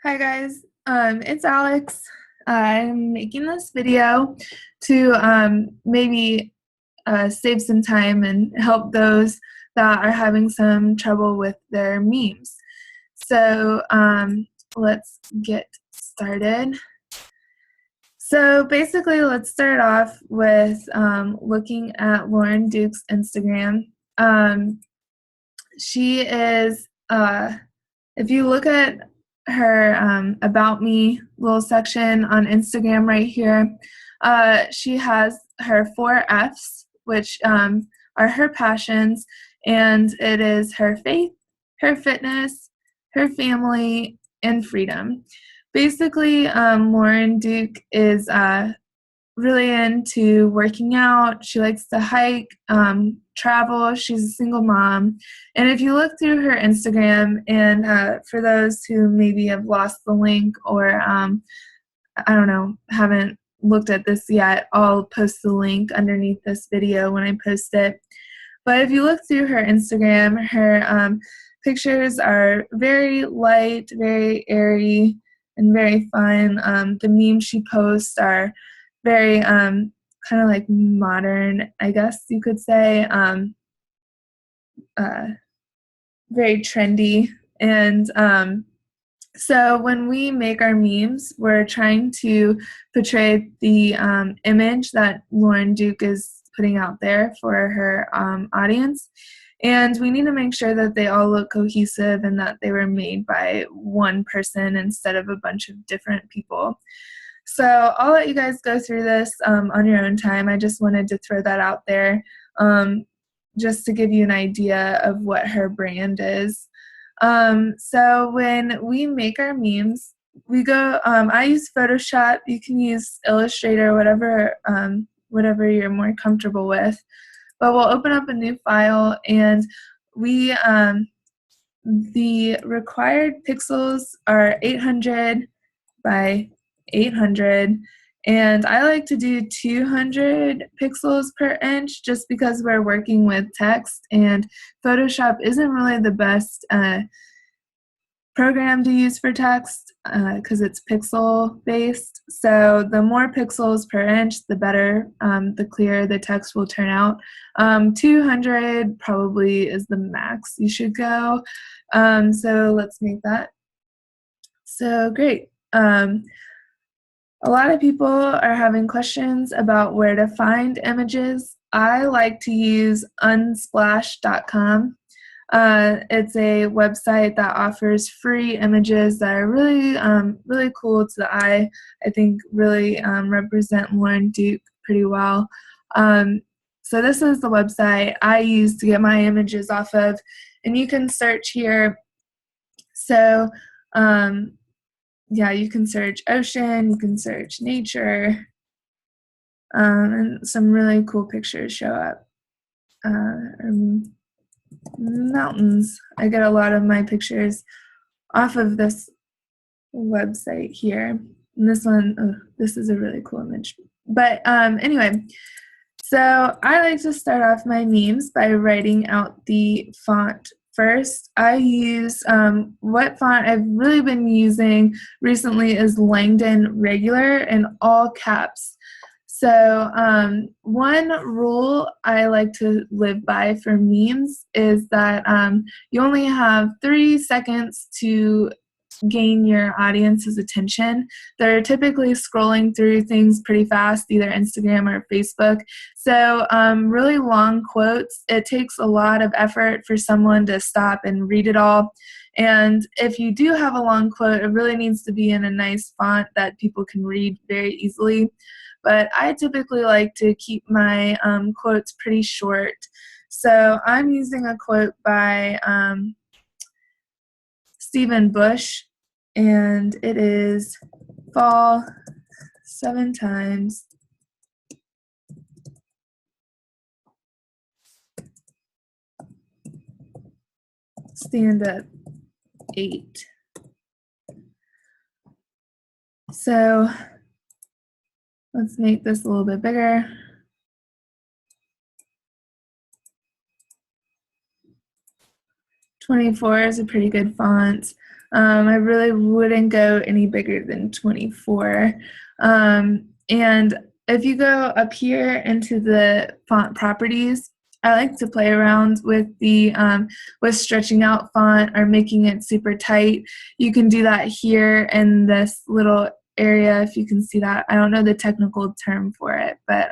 Hi guys, it's Alex. I'm making this video to maybe save some time and help those that are having some trouble with their memes. So let's get started. So basically, let's start off with looking at Lauren Duke's Instagram. She is, if you look at her About Me little section on Instagram right here, she has her 4 F's, which are her passions, and it is her faith, her fitness, her family, and freedom. Basically, Lauren Duke is really into working out. She likes to hike, travel. She's a single mom. And if you look through her Instagram, and for those who maybe have lost the link or, I don't know, haven't looked at this yet, I'll post the link underneath this video when I post it. But if you look through her Instagram, her pictures are very light, very airy, and very fun. The memes she posts are very kind of like modern, I guess you could say, uh, very trendy. And so when we make our memes, we're trying to portray the image that Lauren Duke is putting out there for her audience. And we need to make sure that they all look cohesive and that they were made by one person instead of a bunch of different people. So I'll let you guys go through this on your own time. I just wanted to throw that out there just to give you an idea of what her brand is. So when we make our memes, we go, I use Photoshop. You can use Illustrator, whatever you're more comfortable with. But we'll open up a new file, and we the required pixels are 800 by 800, and I like to do 200 pixels per inch just because we're working with text, and Photoshop isn't really the best program to use for text because it's pixel based. So the more pixels per inch, the better, the clearer the text will turn out. 200 probably is the max you should go. So let's make that. So great. A lot of people are having questions about where to find images. I like to use unsplash.com. It's a website that offers free images that are really, really cool to the eye. I think really represent Lauren Duke pretty well. So this is the website I use to get my images off of, and you can search here. So yeah, you can search ocean, you can search nature, and some really cool pictures show up. Mountains. I get a lot of my pictures off of this website here. And this one, oh, this is a really cool image. But anyway, so I like to start off my memes by writing out the font first. I use what font I've really been using recently is Langdon Regular in all caps. So one rule I like to live by for memes is that you only have 3 seconds to gain your audience's attention. They're typically scrolling through things pretty fast, either Instagram or Facebook. So really long quotes, it takes a lot of effort for someone to stop and read it all. And if you do have a long quote, it really needs to be in a nice font that people can read very easily. But I typically like to keep my quotes pretty short. So I'm using a quote by Stephen Bush, and it is fall 7 times, stand up 8. So let's make this a little bit bigger. 24 is a pretty good font. I really wouldn't go any bigger than 24. And if you go up here into the font properties, I like to play around with the with stretching out font or making it super tight. You can do that here in this little area, if you can see that. I don't know the technical term for it, but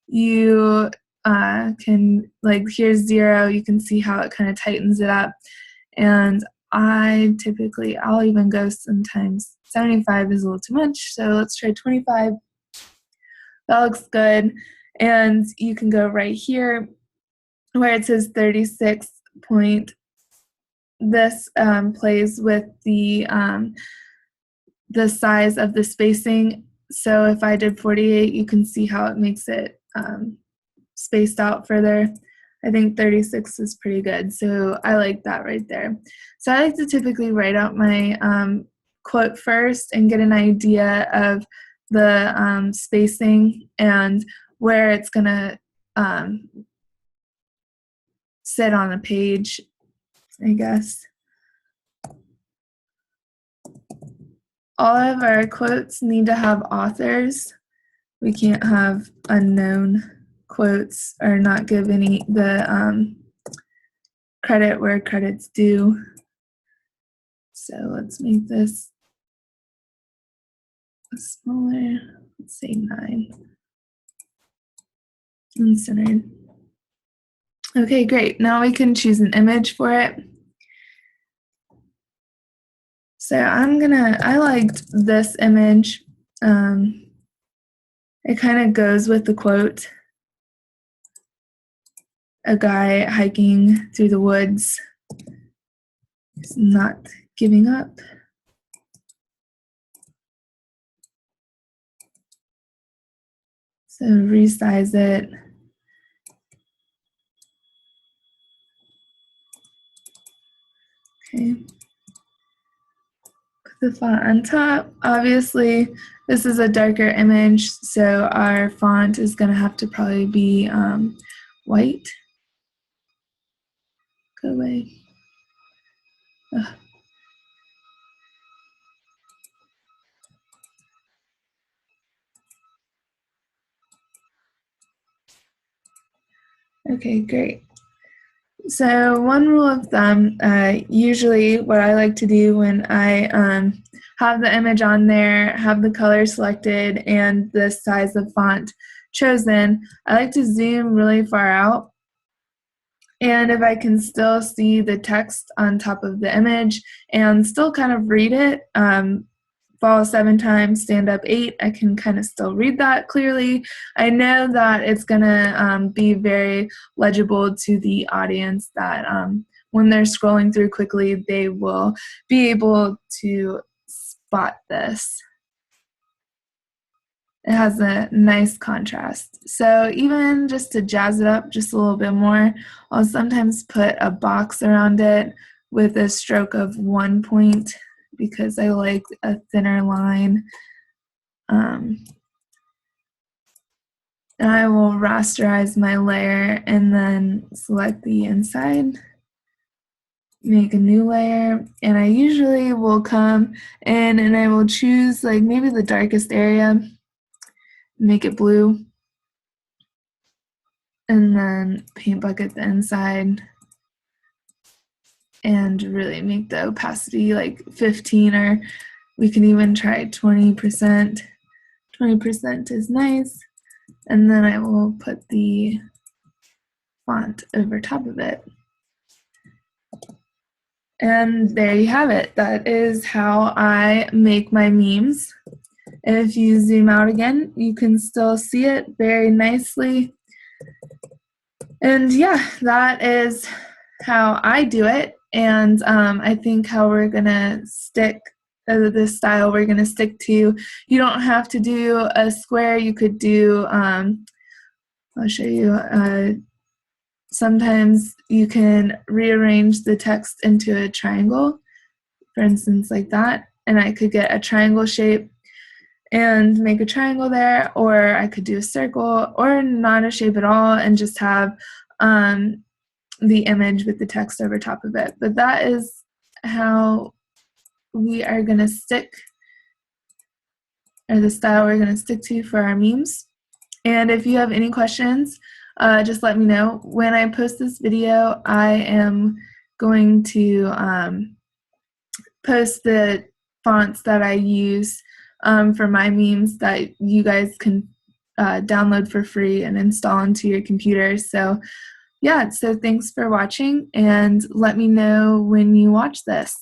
you can, like, here's 0. You can see how it kind of tightens it up. And I'll even go sometimes 75 is a little too much, so let's try 25. That looks good. And you can go right here where it says 36 point. This plays with the size of the spacing. So if I did 48, you can see how it makes it spaced out further. I think 36 is pretty good, so I like that right there. So I like to typically write out my quote first and get an idea of the spacing and where it's going to sit on a page, I guess. All of our quotes need to have authors. We can't have unknown quotes or not give the credit where credit's due. So let's make this smaller. Let's say 9. And centered. Okay, great. Now we can choose an image for it. So I liked this image. It kind of goes with the quote. A guy hiking through the woods. He's not giving up. So resize it. Okay. Put the font on top. Obviously, this is a darker image, so our font is going to have to probably be white. Go away. Ugh. Okay, great. So one rule of thumb, usually what I like to do when I have the image on there, have the color selected, and the size of font chosen, I like to zoom really far out. And if I can still see the text on top of the image and still kind of read it, fall 7 times, stand up 8, I can kind of still read that clearly. I know that it's going to be very legible to the audience, that when they're scrolling through quickly, they will be able to spot this. It has a nice contrast. So even just to jazz it up just a little bit more, I'll sometimes put a box around it with a stroke of 1 point because I like a thinner line. And I will rasterize my layer and then select the inside, make a new layer, and I usually will come in and I will choose like maybe the darkest area, make it blue, and then paint bucket the inside and really make the opacity like 15, or we can even try 20%. 20% is nice. And then I will put the font over top of it. And there you have it. That is how I make my memes. If you zoom out again, you can still see it very nicely. And yeah, that is how I do it. And I think how we're going to stick this style we're going to stick to. You don't have to do a square. You could do, I'll show you, sometimes you can rearrange the text into a triangle, for instance, like that. And I could get a triangle shape and make a triangle there, or I could do a circle or not a shape at all and just have the image with the text over top of it. But that is how we are going to stick, or the style we're going to stick to for our memes. And if you have any questions, just let me know. When I post this video, I am going to post the fonts that I use for my memes that you guys can download for free and install into your computer. So yeah, so thanks for watching, and let me know when you watch this.